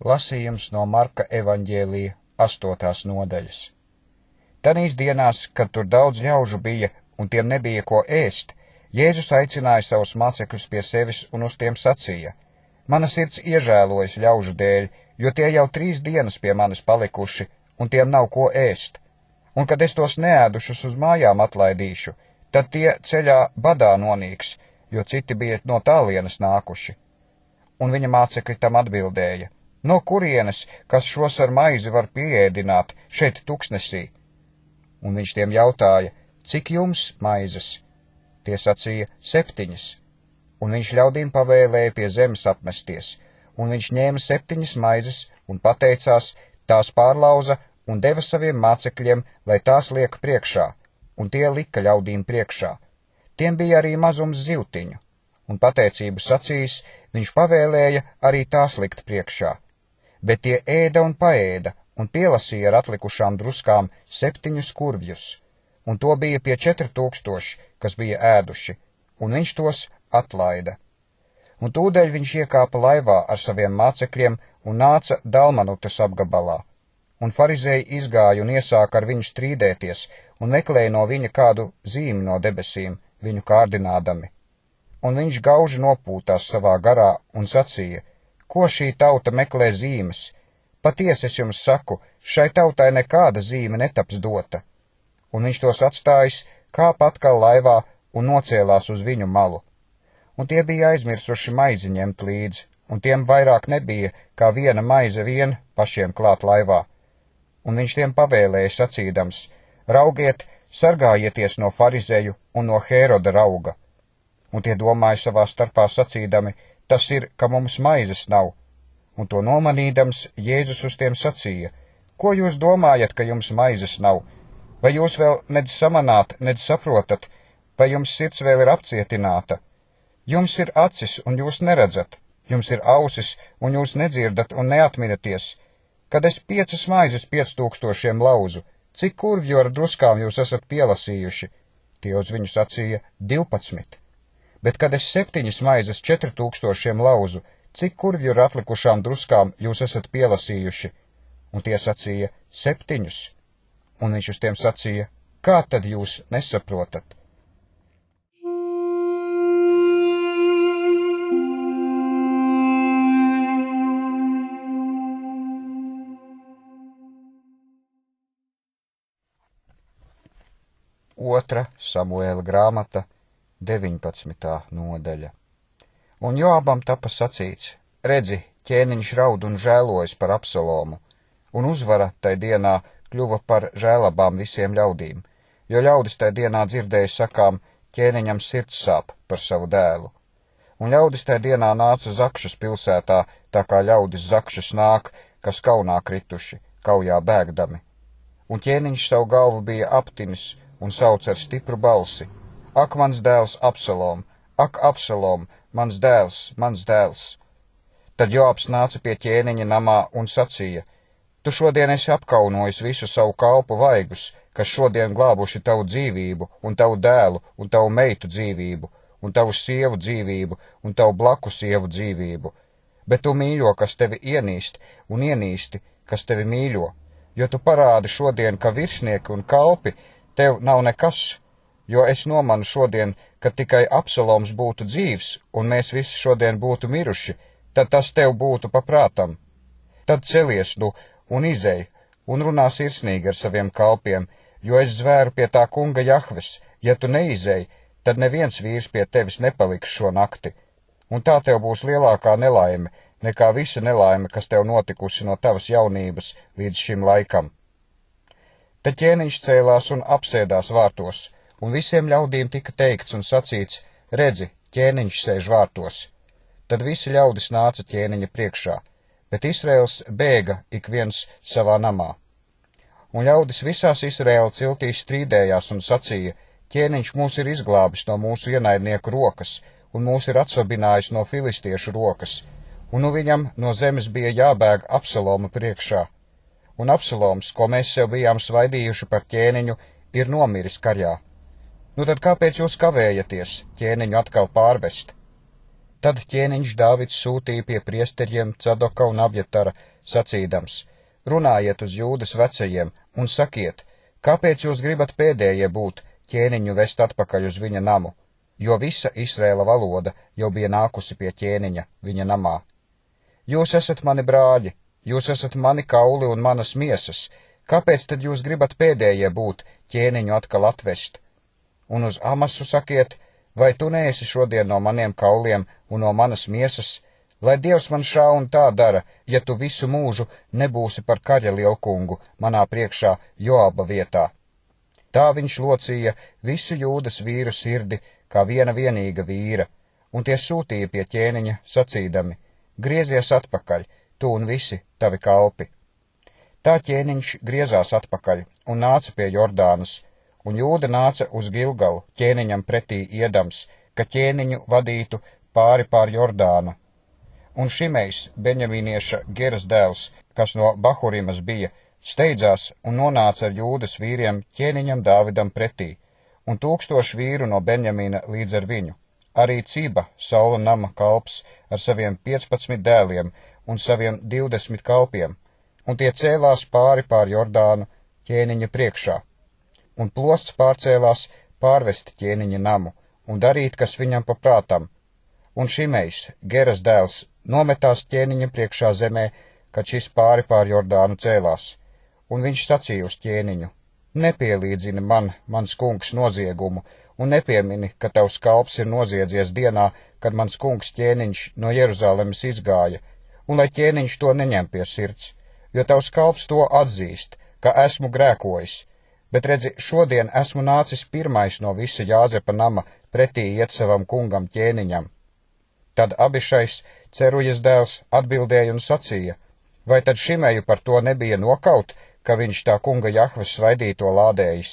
Lasījums no Marka evaņģēlija 8. nodaļas. Tanīs dienās, kad tur daudz ļaužu bija un tiem nebija ko ēst, Jēzus aicināja savus mācekļus pie sevis un uz tiem sacīja: Mana sirds iežēlojas ļaužu dēļ, jo tie jau 3 dienas pie manis palikuši, un tiem nav ko ēst. Un kad es tos neēdušus uz mājām atlaidīšu, tad tie ceļā badā nonīks, jo citi bija no tālienes nākuši. Un viņa mācekļi tam atbildēja: No kurienes, kas šos ar maizi var pieēdināt šeit tuksnesī? Un viņš tiem jautāja: Cik jums maizes? Tie sacīja: 7. Un viņš ļaudīm pavēlēja pie zemes apmesties, un viņš ņēma 7 maizes un pateicās, tās pārlauza un deva saviem mācekļiem, lai tās liek priekšā, un tie lika ļaudīm priekšā. Tiem bija arī mazums zivtiņu, un pateicību sacījis, viņš pavēlēja arī tās likt priekšā. Bet tie ēda un paēda, un pielasīja ar atlikušām druskām 7 kurvjus, un to bija pie 4000, kas bija ēduši, un viņš tos atlaida. Un tūdaļ viņš iekāpa laivā ar saviem mācekļiem un nāca Dalmanutes apgabalā. Un farizēji izgāja un iesāka ar viņu strīdēties, un meklēja no viņa kādu zīmi no debesīm, viņu kārdinādami. Un viņš gauži nopūtās savā garā un sacīja: Ko šī tauta meklē zīmes? Patiesi es jums saku, šai tautai nekāda zīme netaps dota. Un viņš tos atstājis, kāpa atkal laivā un nocēlās uz viņu malu. Un tie bija aizmirsuši maizi ņemt līdzi, un tiem vairāk nebija kā 1 maize vien pašiem klāt laivā. Un viņš tiem pavēlēja sacīdams: Raugiet, sargājieties no farizēju un no Hēroda rauga. Un tie domāja savā starpā sacīdami: Tas ir, ka mums maizes nav. Un to nomanīdams, Jēzus uz tiem sacīja: Ko jūs domājat, ka jums maizes nav? Vai jūs vēl nedz samanāt, nedz saprotat, vai jums sirds vēl ir apcietināta? Jums ir acis, un jūs neredzat, jums ir ausis, un jūs nedzirdat un neatminaties. Kad es 5 maizes 5000 lauzu, cik kurvju ar druskām jūs esat pielasījuši? Tie uz viņu sacīja: 12. Bet kad es 7 maizes 4000 lauzu, cik kurvju ar atlikušām druskām jūs esat pielasījuši? Un tie sacīja: 7. Un viņš uz tiem sacīja: Kā tad jūs nesaprotat? Otra Samuēla grāmata, 19. nodaļa. Un Joabam tapa sacīts: Redzi, ķēniņš raud un žēlojas par Absalomu, un uzvara tai dienā kļuva par žēlabām visiem ļaudīm, jo ļaudis tai dienā dzirdēja sakām: ķēniņam sirds sāp par savu dēlu. Un ļaudis tai dienā nāca Zakšas pilsētā, tā kā ļaudis Zakšas nāk, kas kaunā krituši, kaujā bēgdami. Un ķēniņš savu galvu bija aptinis un sauc ar stipru balsi: Ak, mans dēls Absalom! Ak, Absalom! Mans dēls, mans dēls! Tad Joabs nāca pie ķēniņa namā un sacīja: Tu šodien esi apkaunojis visu savu kalpu vaigus, kas šodien glābuši tavu dzīvību, un tavu dēlu, un tavu meitu dzīvību, un tavu sievu dzīvību, un tavu blaku sievu dzīvību. Bet tu mīļo, kas tevi ienīst, un ienīsti, kas tevi mīļo, jo tu parādi šodien, ka virsnieki un kalpi tev nav nekas, jo es nomanu šodien, ka tikai Absaloms būtu dzīvs, un mēs visi šodien būtu miruši, tad tas tev būtu paprātam. Tad celies nu un izej, un runā sirsnīgi ar saviem kalpiem, jo es zvēru pie tā kunga Jahves: Ja tu neizej, tad neviens vīrs pie tevis nepaliks šo nakti, un tā tev būs lielākā nelaime, nekā visa nelaime, kas tev notikusi no tavas jaunības līdz šim laikam. Tad ķēniņš cēlās un apsēdās vārtos, un visiem ļaudīm tika teikts un sacīts: Redzi, ķēniņš sēž vārtos. Tad visi ļaudis nāca ķēniņa priekšā, bet Izraels bēga ik viens savā namā. Un ļaudis visās Izraēla ciltīs strīdējās un sacīja: Ķēniņš mūs ir izglābis no mūsu ienaidnieku rokas, un mūs ir atsvabinājis no filistiešu rokas, un nu viņam no zemes bija jābēg Absaloma priekšā. Un Absaloms, ko mēs sev bijām svaidījuši par ķēniņu, ir nomiris karjā. Nu tad kāpēc jūs kavējaties ķēniņu atkal pārvest? Tad ķēniņš Dāvids sūtīja pie priesteriem Cadoka un Abjatara, sacīdams: runājiet uz Jūdas vecajiem un sakiet, kāpēc jūs gribat pēdējie būt, ķēniņu vest atpakaļ uz viņa namu, jo visa Izraēla valoda jau bija nākusi pie ķēniņa viņa namā. Jūs esat mani brāļi, jūs esat mani kauli un manas miesas, kāpēc tad jūs gribat pēdējie būt, ķēniņu atkal atvest? Un uz Amasu sakiet, vai tu neesi šodien no maniem kauliem un no manas miesas, lai Dievs man šā un tā dara, ja tu visu mūžu nebūsi par kaļa lielkungu manā priekšā Joaba vietā. Tā viņš locīja visu Jūdas vīru sirdi, kā viena vienīga vīra, un tie sūtīja pie ķēniņa, sacīdami: griezies atpakaļ, tu un visi tavi kalpi. Tā ķēniņš griezās atpakaļ un nāca pie Jordānas, un Jūda nāca uz Gilgalu ķēniņam pretī iedams, ka ķēniņu vadītu pāri pār Jordānu. Un Šimejs, Beņamīnieša Geras dēls, kas no Bahurimas bija, steidzās un nonāca ar Jūdas vīriem ķēniņam Dāvidam pretī, un 1000 vīru no Beņamīna līdz ar viņu. Arī Ciba, Saula nama kalps, ar saviem 15 dēliem un saviem 20 kalpiem, un tie cēlās pāri pār Jordānu ķēniņa priekšā. Un plosts pārcēlās pārvest ķēniņa namu un darīt, kas viņam paprātam. Un Šimejs, Geras dēls, nometās ķēniņa priekšā zemē, kad šis pāri pār Jordānu cēlās. Un viņš sacīja uz ķēniņu: nepielīdzini man, mans kungs, noziegumu, un nepiemini, ka tavs kalps ir noziedzies dienā, kad mans kungs ķēniņš no Jeruzalemes izgāja, un lai ķēniņš to neņem pie sirds, jo tavs kalps to atzīst, ka esmu grēkojis. Bet redzi, šodien esmu nācis pirmais no visa Jāzepa nama pretī iet savam kungam ķēniņam. Tad Abišais, Cerujas dēls, atbildēja un sacīja: vai tad Šimeju par to nebija nokaut, ka viņš tā kunga Jahves svaidīto lādējis?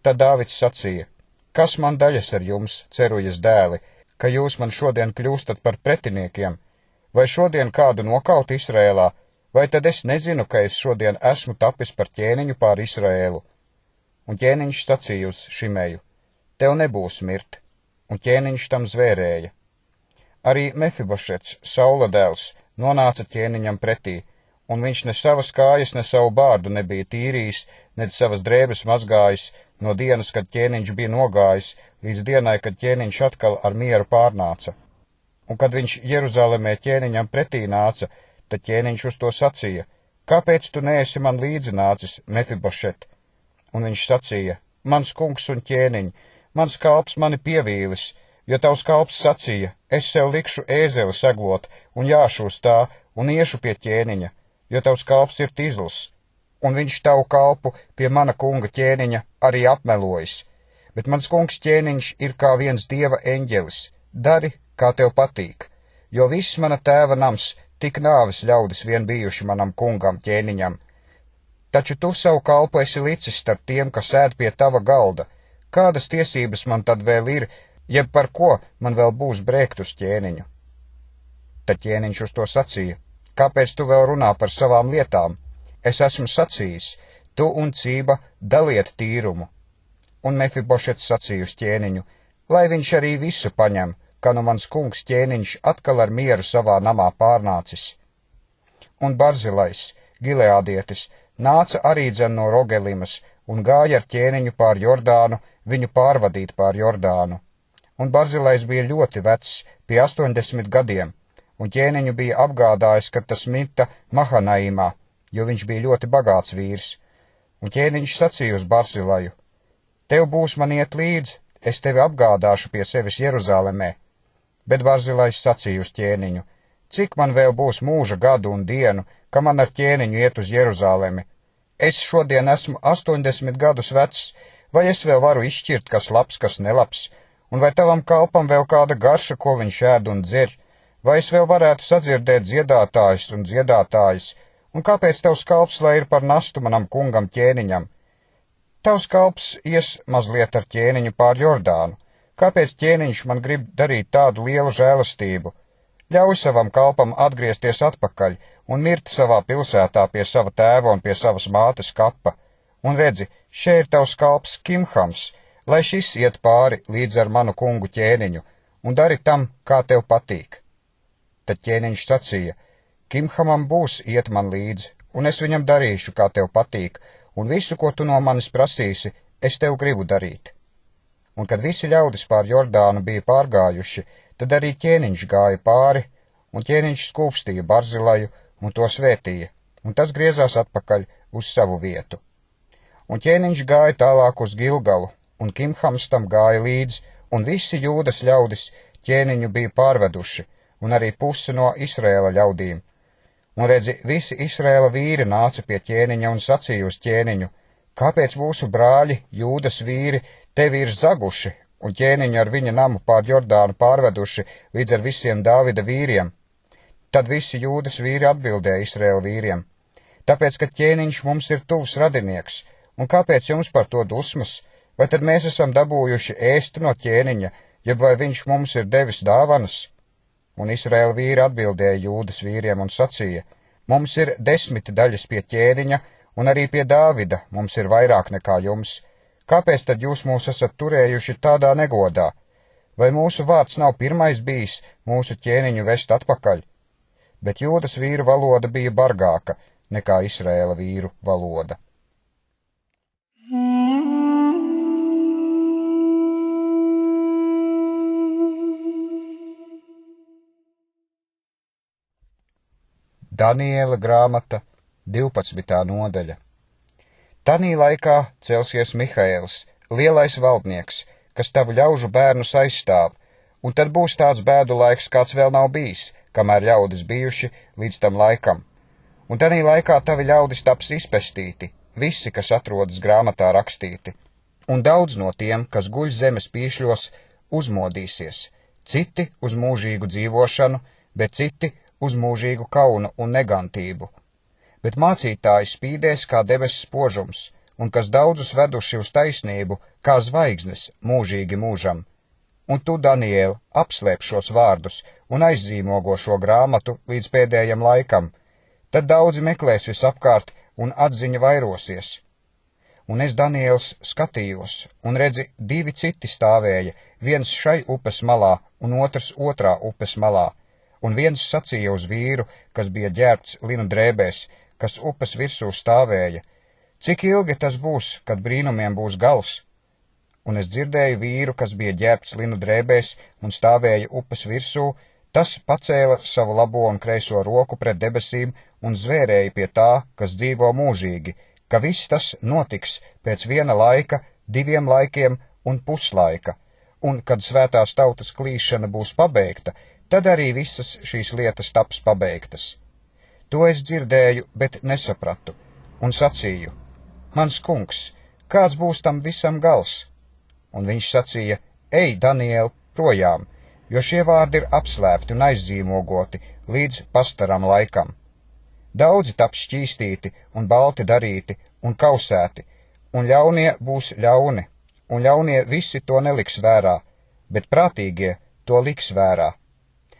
Tad Dāvids sacīja: kas man daļas ar jums, Cerujas dēli, ka jūs man šodien kļūstat par pretiniekiem? Vai šodien kādu nokaut Izrēlā, vai tad es nezinu, ka es šodien esmu tapis par ķēniņu pār Izrēlu? Un ķēniņš sacīja uz Šimeju: tev nebūs mirt, un ķēniņš tam zvērēja. Arī Mefibošets, Saula dēls, nonāca ķēniņam pretī, un viņš ne savas kājas, ne savu bārdu nebija tīrījis, ne savas drēbes mazgājis no dienas, kad ķēniņš bija nogājis, līdz dienai, kad ķēniņš atkal ar mieru pārnāca. Un kad viņš Jeruzalemē ķēniņam pretī nāca, tad ķēniņš uz to sacīja: kāpēc tu neesi man līdzi nācis, Mefibošet? Un viņš sacīja: mans kungs un ķēniņ, mans kalps mani pievīlis, jo tavs kalps sacīja: es sev likšu ēzeli seglot un jāšu uz tā un iešu pie ķēniņa, jo tavs kalps ir tizls, un viņš tavu kalpu pie mana kunga ķēniņa arī apmelojis. Bet mans kungs ķēniņš ir kā viens dieva eņģelis, dari, kā tev patīk, jo viss mana tēva nams tik nāves ļaudis vien bijuši manam kungam ķēniņam. Taču tu savu kalpu esi licis starp tiem, kas ēd pie tava galda. Kādas tiesības man tad vēl ir, jeb par ko man vēl būs brēkt uz ķēniņu? Tad ķēniņš uz to sacīja: kāpēc tu vēl runā par savām lietām? Es esmu sacījis: tu un Cība daliet tīrumu. Un Mefibošets sacīja uz ķēniņu: lai viņš arī visu paņem, ka nu mans kungs ķēniņš atkal ar mieru savā namā pārnācis. Un Barzilais, Gileādietis, nāca arī dzen no Rogelimas un gāja ar ķēniņu pār Jordānu, viņu pārvadīt pār Jordānu. Un Barzilais bija ļoti vecs, pie 80 gadiem, un ķēniņu bija apgādājis, ka tas mita Mahanaimā, jo viņš bija ļoti bagāts vīrs. Un ķēniņš sacīja uz Barzilaju: tev būs man iet līdzi, es tevi apgādāšu pie sevis Jeruzalemē. Bet Barzilais sacīja uz ķēniņu: cik man vēl būs mūža gadu un dienu, ka man ar ķēniņu iet uz Jeruzalemi? Es šodien esmu 80 gadus vecs, vai es vēl varu izšķirt, kas labs, kas nelabs? Un vai tavam kalpam vēl kāda garša, ko viņš ēd un dzer? Vai es vēl varētu sadzirdēt dziedātājus un dziedātājus? Un kāpēc tavs kalps lai ir par nastu manam kungam ķēniņam? Tavs kalps ies mazliet ar ķēniņu pār Jordānu. Kāpēc ķēniņš man grib darīt tādu lielu žēlastību? Ļauj savam kalpam atgriezties atpakaļ un mirt savā pilsētā pie sava tēva un pie savas mātes kapa. Un redzi, šeit ir tavs kalps Kimhams, lai šis iet pāri līdz ar manu kungu ķēniņu, un dari tam, kā tev patīk. Tad ķēniņš sacīja: Kimhamam būs iet man līdzi, un es viņam darīšu, kā tev patīk, un visu, ko tu no manis prasīsi, es tev gribu darīt. Un kad visi ļaudis pār Jordānu bija pārgājuši, tad arī ķēniņš gāja pāri, un ķēniņš skūpstīja Barzilaju un to svētīja, un tas griezās atpakaļ uz savu vietu. Un ķēniņš gāja tālāk uz Gilgalu, un Kimhams tam gāja līdzi, un visi Jūdas ļaudis ķēniņu bija pārveduši, un arī pusi no Izraēla ļaudīm. Un redzi, visi Izraēla vīri nāca pie ķēniņa un sacīja uz ķēniņu: kāpēc mūsu brāļi, Jūdas vīri, tevi ir zaguši, un ķēniņu ar viņa namu pār Jordānu pārveduši līdz ar visiem Dāvida vīriem? Tad visi Jūdas vīri atbildēja Izraēla vīriem: tāpēc, ka ķēniņš mums ir tuvs radinieks, un kāpēc jums par to dusmas? Vai tad mēs esam dabūjuši ēstu no ķēniņa, jeb vai viņš mums ir devis dāvanas? Un Izraēla vīri atbildēja Jūdas vīriem un sacīja: mums ir 10 daļas pie ķēniņa, un arī pie Dāvida mums ir vairāk nekā jums. Kāpēc tad jūs mūs esat turējuši tādā negodā? Vai mūsu vārds nav pirmais bijis mūsu ķēniņu vest atpakaļ? Bet Jūdas vīru valoda bija bargāka nekā Izraēla vīru valoda. Daniela grāmata, 12. nodaļa. Tanī laikā celsies Mihaēls, lielais valdnieks, kas tavu ļaužu bērnus aizstāv, un tad būs tāds bēdu laiks, kāds vēl nav bijis, kamēr ļaudis bijuši līdz tam laikam. Un tanī laikā tavi ļaudis taps izpestīti, visi, kas atrodas grāmatā rakstīti, un daudz no tiem, kas guļ zemes pīšļos, uzmodīsies, citi uz mūžīgu dzīvošanu, bet citi uz mūžīgu kaunu un negantību. Bet mācītāji spīdēs kā debesu spožums, un kas daudzus veduši uz taisnību, kā zvaigznes mūžīgi mūžam. Un tu, Daniēl, apslēp šos vārdus un aizzīmogo šo grāmatu līdz pēdējam laikam, tad daudzi meklēs visapkārt un atziņa vairosies. Un es, Daniēls, skatījos, un redzi, 2 citi stāvēja, viens šai upes malā un otrs otrā upes malā. Un viens sacīja uz vīru, kas bija ģērbts linu drēbēs, kas upes virsū stāvēja: cik ilgi tas būs, kad brīnumiem būs gals? Un es dzirdēju vīru, kas bija ģērbts linu drēbēs un stāvēja upes virsū, tas pacēla savu labo un kreiso roku pret debesīm un zvērēja pie tā, kas dzīvo mūžīgi, ka viss tas notiks pēc viena laika, 2 laikiem un puslaika, un kad svētās tautas klīšana būs pabeigta, tad arī visas šīs lietas taps pabeigtas. To es dzirdēju, bet nesapratu, un sacīju: mans kungs, kāds būs tam visam gals? Un viņš sacīja: ej, Daniēl, projām, jo šie vārdi ir apslēpti un aizzīmogoti līdz pastaram laikam. Daudzi taps šķīstīti un balti darīti un kausēti, un ļaunie būs ļauni, un ļaunie visi to neliks vērā, bet prātīgie to liks vērā.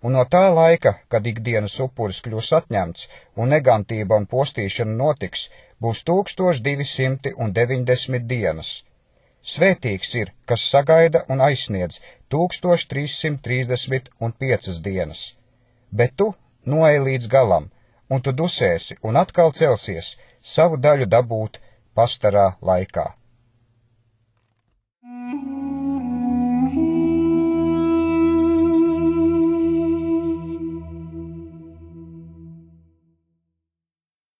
Un no tā laika, kad ikdienas upuris kļūs atņemts un negantība un postīšana notiks, būs 1290 dienas. Svētīgs ir, kas sagaida un aizsniedz 1335 dienas. Bet tu noej līdz galam, un tu dusēsi un atkal celsies savu daļu dabūt pastarā laikā.